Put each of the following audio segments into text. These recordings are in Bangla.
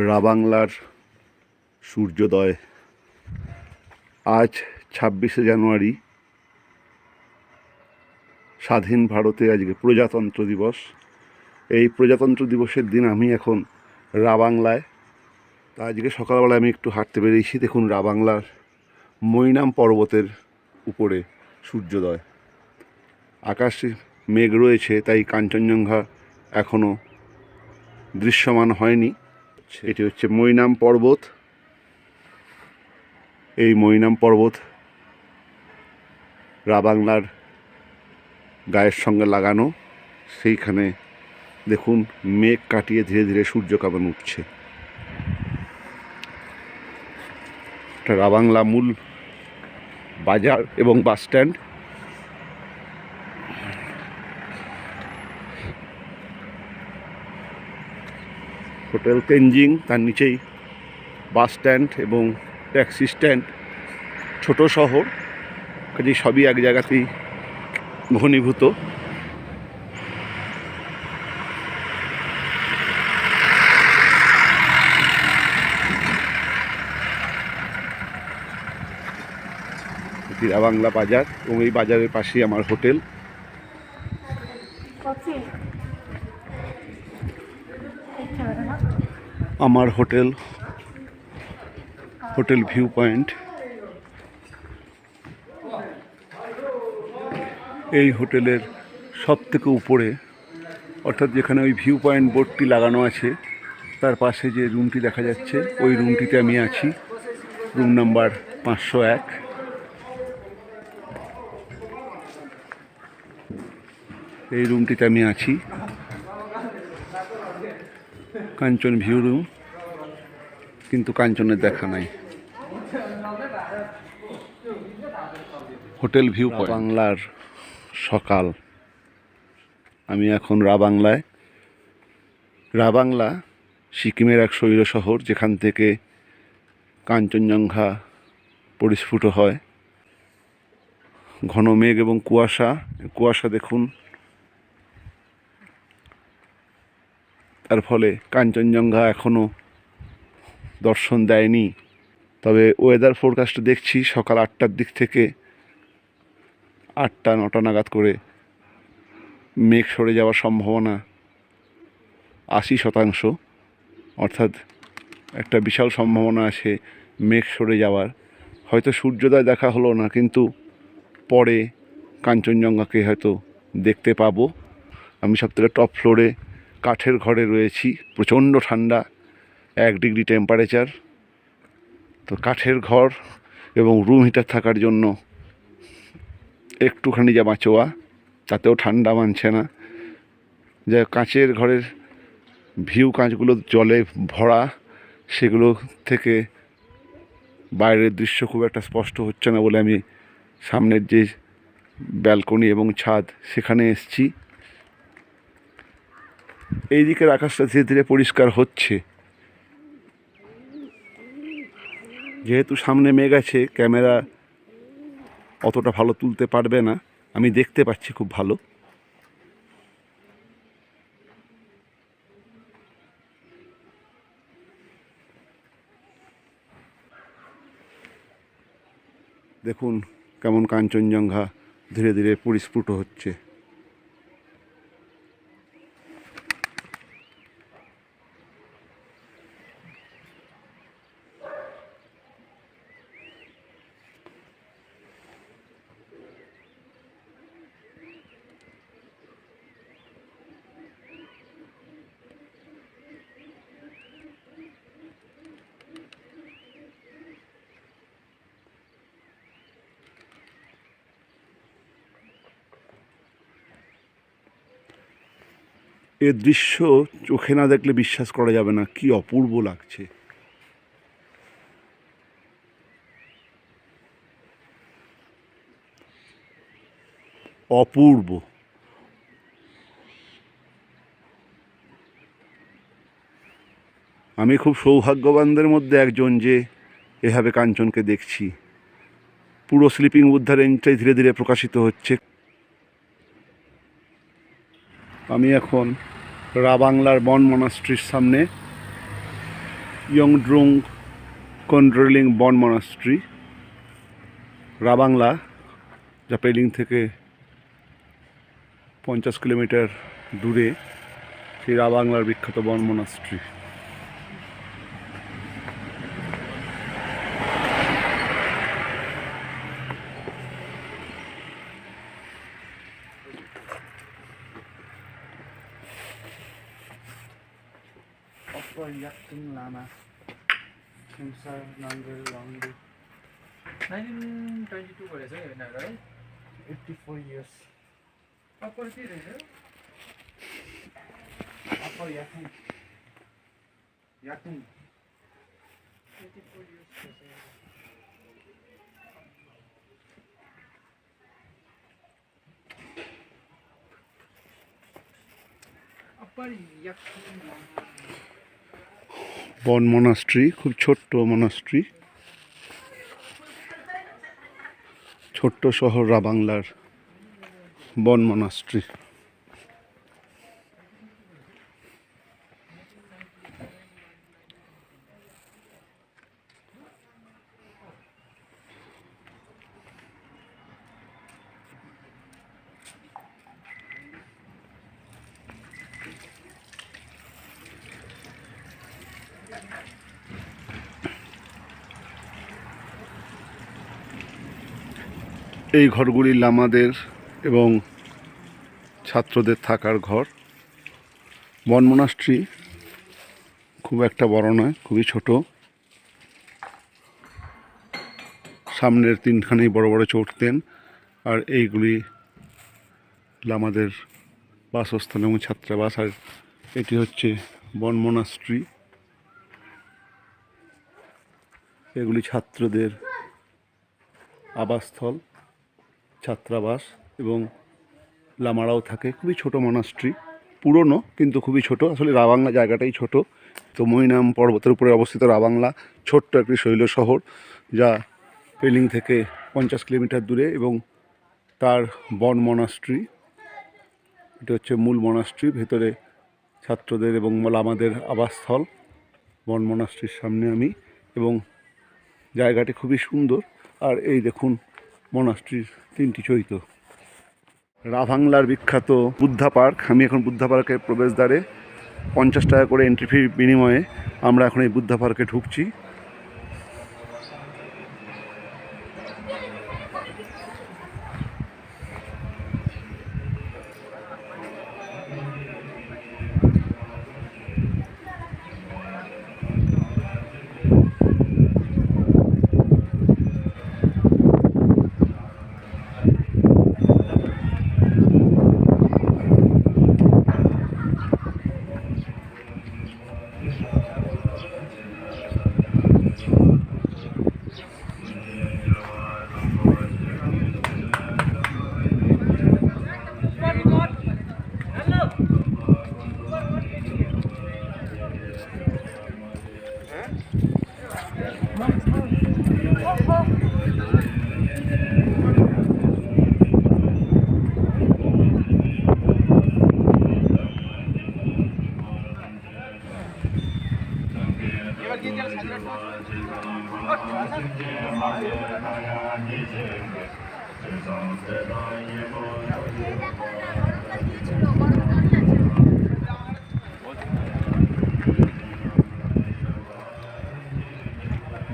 রাবাংলার সূর্যোদয়। আজ 26শে জানুয়ারি, স্বাধীন ভারতে আজকে প্রজাতন্ত্র দিবস। এই প্রজাতন্ত্র দিবসের দিন আমি এখন রাবাংলায়। তা আজকে সকালবেলা আমি একটু হাঁটতে বেরিয়েছি। দেখুন, রাবাংলার মৈনাম পর্বতের উপরে সূর্যোদয়। আকাশে মেঘ রয়েছে, তাই কাঞ্চনজঙ্ঘা এখনও দৃশ্যমান হয়নি। এটি হচ্ছে মৈনাম পর্বত। এই মৈনাম পর্বত রাবাংলার গায়ের সঙ্গে লাগানো। সেইখানে দেখুন, মেঘ কাটিয়ে ধীরে ধীরে সূর্য কেমন উঠছে। এটা রাবাংলা মূল বাজার এবং বাস স্ট্যান্ড। হোটেল তেনজিং, তার নিচেই বাস স্ট্যান্ড এবং ট্যাক্সি স্ট্যান্ড। ছোট শহর, কাজে সবই এক জায়গাতেই ঘনীভূত। এটি রাবাংলা বাজার এবং এই বাজারের পাশেই আমার হোটেল। আমার হোটেল ভিউ পয়েন্ট। এই হোটেলের সব থেকে উপরে, অর্থাৎ যেখানে ওই ভিউ পয়েন্ট বোর্ডটি লাগানো আছে, তার পাশে যে রুমটি দেখা যাচ্ছে, ওই রুমটিতে আমি আছি। Room number 501। এই রুমটিতে আমি আছি। কাঞ্চন ভিউ রুম, কিন্তু কাঞ্চনের দেখা নাই। Hotel view point. বাংলার সকাল। আমি এখন রাবাংলায়। রাবাংলা সিকিমের এক শৈল শহর, যেখান থেকে কাঞ্চনজঙ্ঘা পরিস্ফুট হয়। ঘন মেঘ এবং কুয়াশা দেখুন। তার ফলে কাঞ্চনজঙ্ঘা এখনও দর্শন দেয়নি। তবে ওয়েদার ফোরকাস্টে দেখছি সকাল 8টার দিক থেকে 8টা-9টা নাগাদ করে মেঘ সরে যাওয়ার সম্ভাবনা 80%। অর্থাৎ একটা বিশাল সম্ভাবনা আছে মেঘ সরে যাওয়ার। হয়তো সূর্যোদয় দেখা হলো না, কিন্তু পরে কাঞ্চনজঙ্ঘাকে হয়তো দেখতে পাবো। আমি সবথেকে টপ ফ্লোরে কাঠের ঘরে রয়েছি। প্রচণ্ড ঠান্ডা, 1 ডিগ্রি টেম্পারেচার। তো কাঠের ঘর এবং রুম হিটার থাকার জন্য একটুখানি জামা চোয়া, তাতেও ঠান্ডা মানছে না। যা কাঁচের ঘরের ভিউ, কাঁচগুলো জলে ভরা, সেগুলো থেকে বাইরের দৃশ্য খুব একটা স্পষ্ট হচ্ছে না বলে আমি সামনের যে ব্যালকনি এবং ছাদ, সেখানে এসেছি। এই দিকের আকাশটা ধীরে ধীরে পরিষ্কার হচ্ছে। যেহেতু সামনে মেঘ আছে, ক্যামেরা অতটা ভালো তুলতে পারবে না। আমি দেখতে পাচ্ছি খুব ভালো। দেখুন কেমন কাঞ্চনজঙ্ঘা ধীরে ধীরে পরিস্ফুট হচ্ছে। এর দৃশ্য চোখে না দেখলে বিশ্বাস করা যাবে না, কি অপূর্ব লাগছে। অপূর্ব। আমি খুব সৌভাগ্যবানদের মধ্যে একজন যে এভাবে কাঞ্চনকে দেখছি। পুরো স্লিপিং বুদ্ধা রেঞ্জটাই ধীরে ধীরে প্রকাশিত হচ্ছে। আমি এখন রাবাংলার বন মনাস্ট্রির সামনে। ইয়ংড্রুং কন্ড্রেলিং বন মনাস্ট্রি, রাবাংলা, যা পেলিং থেকে 50 কিলোমিটার দূরে সেই রাবাংলার বিখ্যাত বন মনাস্ট্রি। Lama. 1922 गरेछ है यिनीहरू है 84 years. अप्पर के रहेछ Upper Yatung. 84 years अप्पर याक्सुङ বন মনাস্ট্রি, খুব ছোট্ট মনাস্ট্রি, ছোট্ট শহর রাবাংলার বন মনাস্ট্রি। এই ঘরগুলি লামাদের এবং ছাত্রদের থাকার ঘর। বন মনাস্ট্রি খুব একটা বড় নয়, খুবই ছোট। সামনের তিনখানেই বড় বড় চটতেন, আর এইগুলি লামাদের বাসস্থান এবং ছাত্রাবাস। আর এটি হচ্ছে বন মনাস্ট্রি, এগুলি ছাত্রদের আবাসস্থল, ছাত্রাবাস, এবং লামারাও থাকে। খুবই ছোট মনাস্ট্রি, পুরনো কিন্তু খুবই ছোট। আসলে রাবাংলা জায়গাটাই ছোট। তো মৈনাম পর্বতের উপরে অবস্থিত রাবাংলা ছোট্ট একটি শৈল শহর, যা পেলিং থেকে 50 কিলোমিটার দূরে, এবং তার বন মনাস্ট্রি, এটা হচ্ছে মূল মনাস্ট্রি। ভেতরে ছাত্রদের এবং লামাদের আবাসস্থল। বন মনাস্ট্রির সামনে আমি, এবং জায়গাটি খুবই সুন্দর। আর এই দেখুন মনাস্ট্রির 3টি চরিত্র। রাবাংলার বিখ্যাত বুদ্ধা পার্ক। আমি এখন বুদ্ধা পার্কের প্রবেশদ্বারে 50 টাকা করে এন্ট্রি ফির বিনিময়ে আমরা এখন এই বুদ্ধা পার্কে ঢুকছি।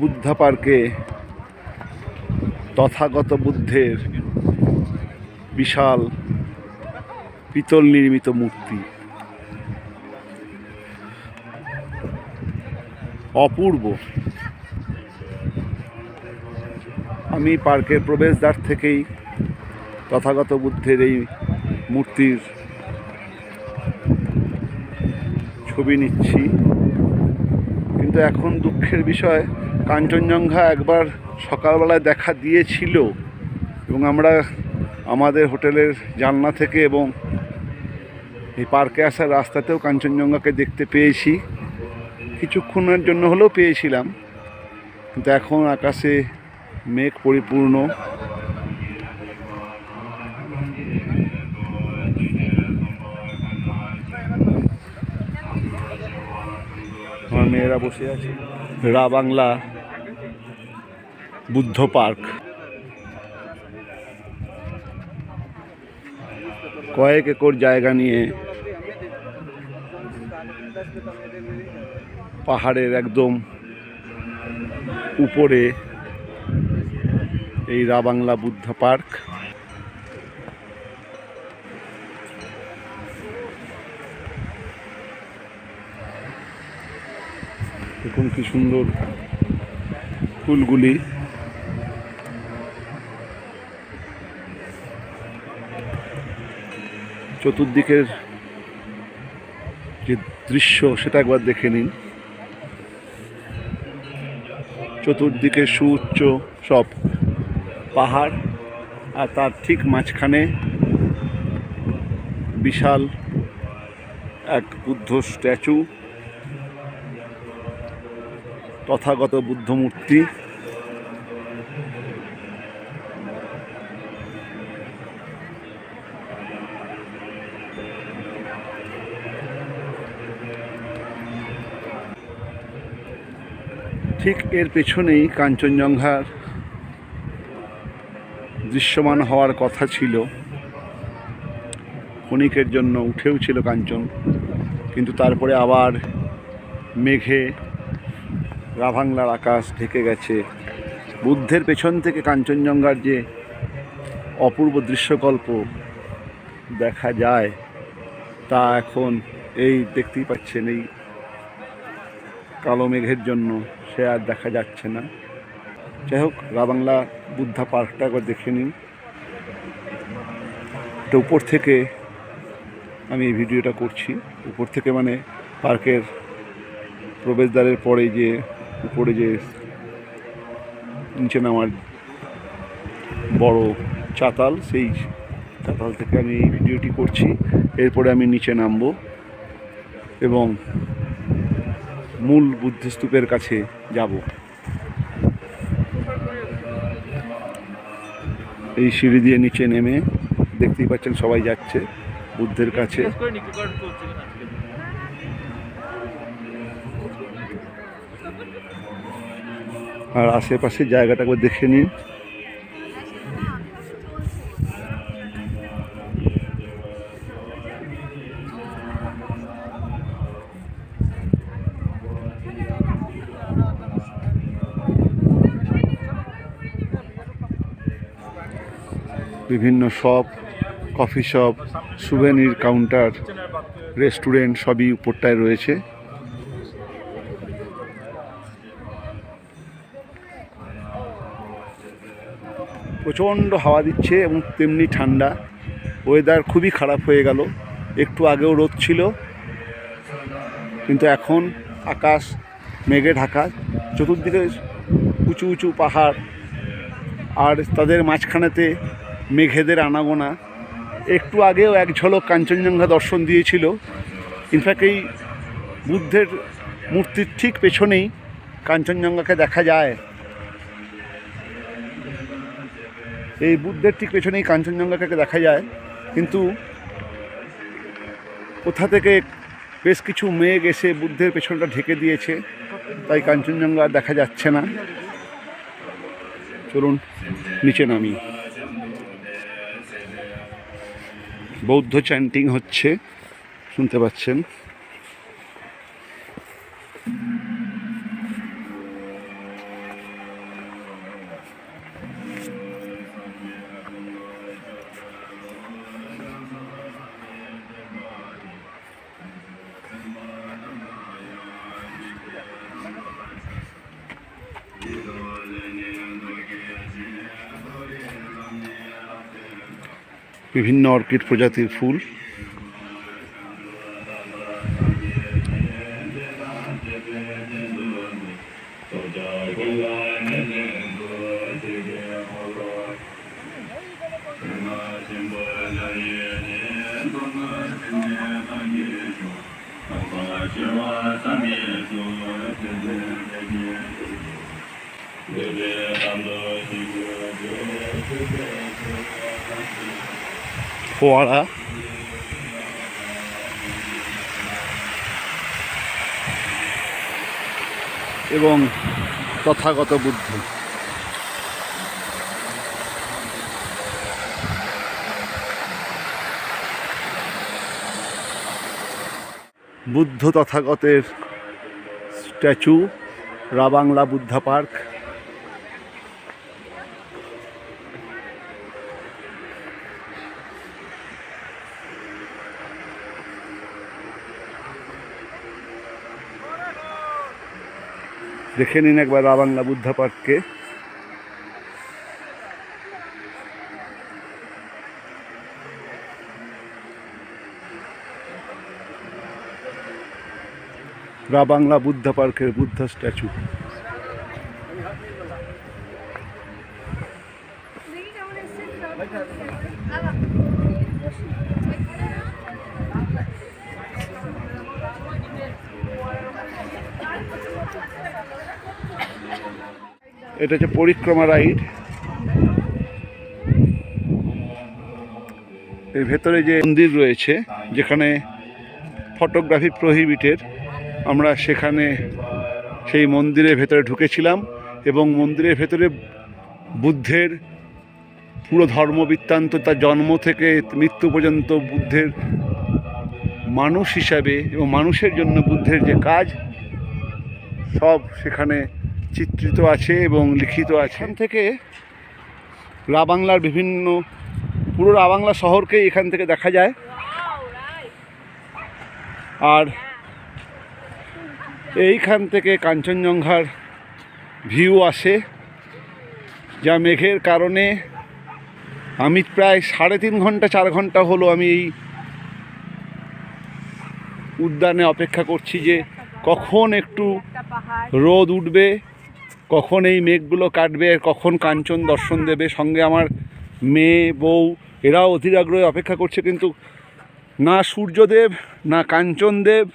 বুদ্ধা পার্কে তথাগত বুদ্ধের বিশাল পিতল নির্মিত মূর্তি, অপূর্ব। আমি পার্কের প্রবেশদ্বার থেকেই তথাগত বুদ্ধের এই মূর্তির ছবি নিচ্ছি। কিন্তু এখন দুঃখের বিষয়, কাঞ্চনজঙ্ঘা একবার সকালবেলায় দেখা দিয়েছিল, এবং আমরা আমাদের হোটেলের জানলা থেকে এবং এই পার্কে আসার রাস্তাতেও কাঞ্চনজঙ্ঘাকে দেখতে পেয়েছি। কিছুক্ষণের জন্য হলেও পেয়েছিলাম, কিন্তু এখন আকাশে মেঘ পরিপূর্ণ। আমার মেয়েরা মেয়েরা বসে আছে। রাবাংলা বুদ্ধ পার্ক, কয়েক একর জায়গা নিয়ে পাহাড়ের একদম উপরে এই রাবাংলা বুদ্ধ পার্ক। দেখুন কি সুন্দর ফুলগুলি। চতুর্দিকের যে দৃশ্য সেটা একবার দেখে নিন। চতুর্দিকে সুউচ্চ সব পাহাড়, আর তার ঠিক মাঝখানে বিশাল এক বুদ্ধ স্ট্যাচু, তথাগত বুদ্ধ মূর্তি। ঠিক এর পেছনেই কাঞ্চনজঙ্ঘার দৃশ্যমান হওয়ার কথা ছিল। ক্ষণিকের জন্য উঠেও ছিল কাঞ্চন, কিন্তু তারপরে আবার মেঘে রাবাংলার আকাশ ঢেকে গেছে। বুদ্ধের পেছন থেকে কাঞ্চনজঙ্ঘার যে অপূর্ব দৃশ্যকল্প দেখা যায় তা এখন এই দেখতেই পাচ্ছেন, এই কালো মেঘের জন্য সে আর দেখা যাচ্ছে না। যাই হোক, রাবাংলা বুদ্ধা পার্কটা একবার দেখে নিন। এটা উপর থেকে আমি এই ভিডিওটা করছি, উপর থেকে মানে পার্কের প্রবেশদ্বারের পরে যে উপরে যে নিচে নামার বড় চাতাল, সেই চাতাল থেকে আমি এই ভিডিওটি করছি। এরপরে আমি নিচে নামবো এবং মূল বুদ্ধস্তূপের কাছে যাব। এই সিঁড়ি দিয়ে নিচে নেমে দেখতেই পাচ্ছেন সবাই যাচ্ছে বুদ্ধের কাছে। আর আশেপাশে জায়গাটা একবার দেখে নিন। বিভিন্ন shop, coffee shop, souvenir counter, restaurant সবই উপরটায় রয়েছে। প্রচণ্ড হাওয়া দিচ্ছে এবং তেমনি ঠান্ডা। ওয়েদার খুবই খারাপ হয়ে গেল। একটু আগেও রোদ ছিল, কিন্তু এখন আকাশ মেঘে ঢাকা। চতুর্দিকে উঁচু উঁচু পাহাড়, আর তাদের মাঝখানেতে মেঘেদের আনাগোনা। একটু আগেও এক ঝলক কাঞ্চনজঙ্ঘা দর্শন দিয়েছিল। ইনফ্যাক্ট এই বুদ্ধের মূর্তির ঠিক পেছনেই কাঞ্চনজঙ্ঘাকে দেখা যায়। এই বুদ্ধের ঠিক পেছনেই কাঞ্চনজঙ্ঘাকে দেখা যায়, কিন্তু কোথা থেকে বেশ কিছু মেঘ এসে বুদ্ধের পেছনটা ঢেকে দিয়েছে, তাই কাঞ্চনজঙ্ঘা আর দেখা যাচ্ছে না। চলুন নিচে নামি। বৌদ্ধ চ্যান্টিং হচ্ছে, শুনতে পাচ্ছেন। বিভিন্ন অর্কিড প্রজাতির ফুল। ফোয়ারা, এবং তথাগত বুদ্ধ। বুদ্ধ তথাগতের স্ট্যাচু, রাবাংলা বুদ্ধা পার্ক। দেখে নিন একবার রাবাংলা বুদ্ধা পার্ককে। রাবাংলা বুদ্ধা পার্কের বুদ্ধা স্ট্যাচু। এটা হচ্ছে পরিক্রমা রাইড। এর ভেতরে যে মন্দির রয়েছে যেখানে ফটোগ্রাফি প্রহিবিটেড, আমরা সেখানে সেই মন্দিরের ভেতরে ঢুকেছিলাম এবং মন্দিরের ভেতরে বুদ্ধের পুরো ধর্মবৃত্তান্ত, তার জন্ম থেকে মৃত্যু পর্যন্ত বুদ্ধের মানুষ হিসাবে এবং মানুষের জন্য বুদ্ধের যে কাজ সব সেখানে চিত্রিত আছে এবং লিখিত আছে। এখান থেকে রাবাংলার বিভিন্ন, পুরো রাবাংলা শহরকে এখান থেকে দেখা যায়। আর এইখান থেকে কাঞ্চনজঙ্ঘার ভিউ আসে, যা মেঘের কারণে আমি প্রায় 3.5 ঘন্টা 4 ঘন্টা হলো আমি এই উদ্যানে অপেক্ষা করছি যে কখন একটু রোদ উঠবে, কখন এই মেঘগুলো কাটবে, কখন কাঞ্চন দর্শন দেবে। সঙ্গে আমার মেয়ে বউ এরাও অধীর আগ্রহে অপেক্ষা করছে, কিন্তু না সূর্যদেব, না কাঞ্চনদেব,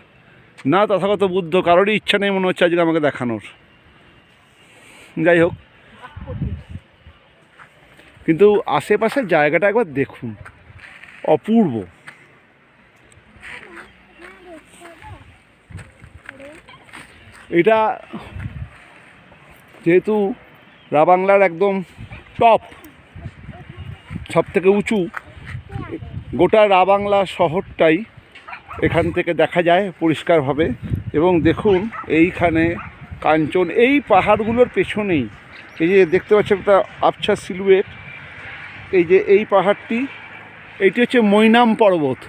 না তথাগত বুদ্ধ, কারোরই ইচ্ছা নেই মনে হচ্ছে আজকে আমাকে দেখানোর। যাই হোক, কিন্তু আশেপাশের জায়গাটা একবার দেখুন, অপূর্ব। এটা যেহেতু রাবাংলার একদম টপ, সব থেকে উঁচু, গোটা রাবাংলা শহরটাই এখান থেকে দেখা যায় পরিষ্কারভাবে। এবং দেখুন এইখানে কাঞ্চন, এই পাহাড়গুলোর পেছনেই এই যে দেখতে পাচ্ছেন একটা আবছা সিলুয়েট, এই যে এই পাহাড়টি, এইটি হচ্ছে মৈনাম পর্বত।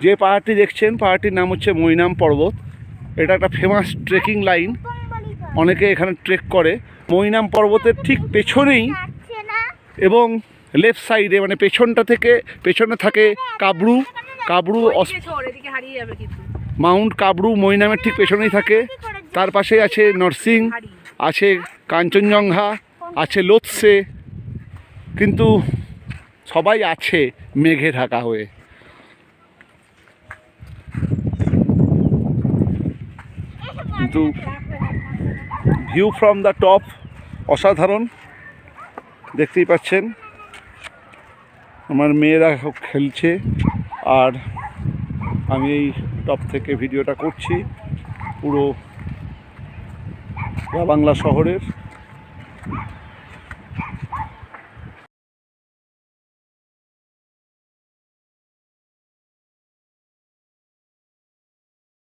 যে পাহাড়টি দেখছেন পাহাড়টির নাম হচ্ছে মৈনাম পর্বত। এটা একটা ফেমাস ট্রেকিং লাইন, অনেকে এখানে ট্রেক করে। মৈনাম পর্বতের ঠিক পেছনেই এবং লেফট সাইডে, মানে পেছনটা থেকে পেছনে থাকে কাবরু। মাউন্ট কাবরু মৈনামের ঠিক পেছনেই থাকে। তার পাশে আছে নরসিং, আছে কাঞ্চনজঙ্ঘা, আছে লোৎসে, কিন্তু সবাই আছে মেঘে ঢাকা হয়ে। কিন্তু ভিউ ফ্রম দ্য টপ অসাধারণ, দেখতেই পাচ্ছেন। আমার মেয়েরা খেলছে আর আমি এই টপ থেকে ভিডিওটা করছি পুরো রাবাংলা শহরের।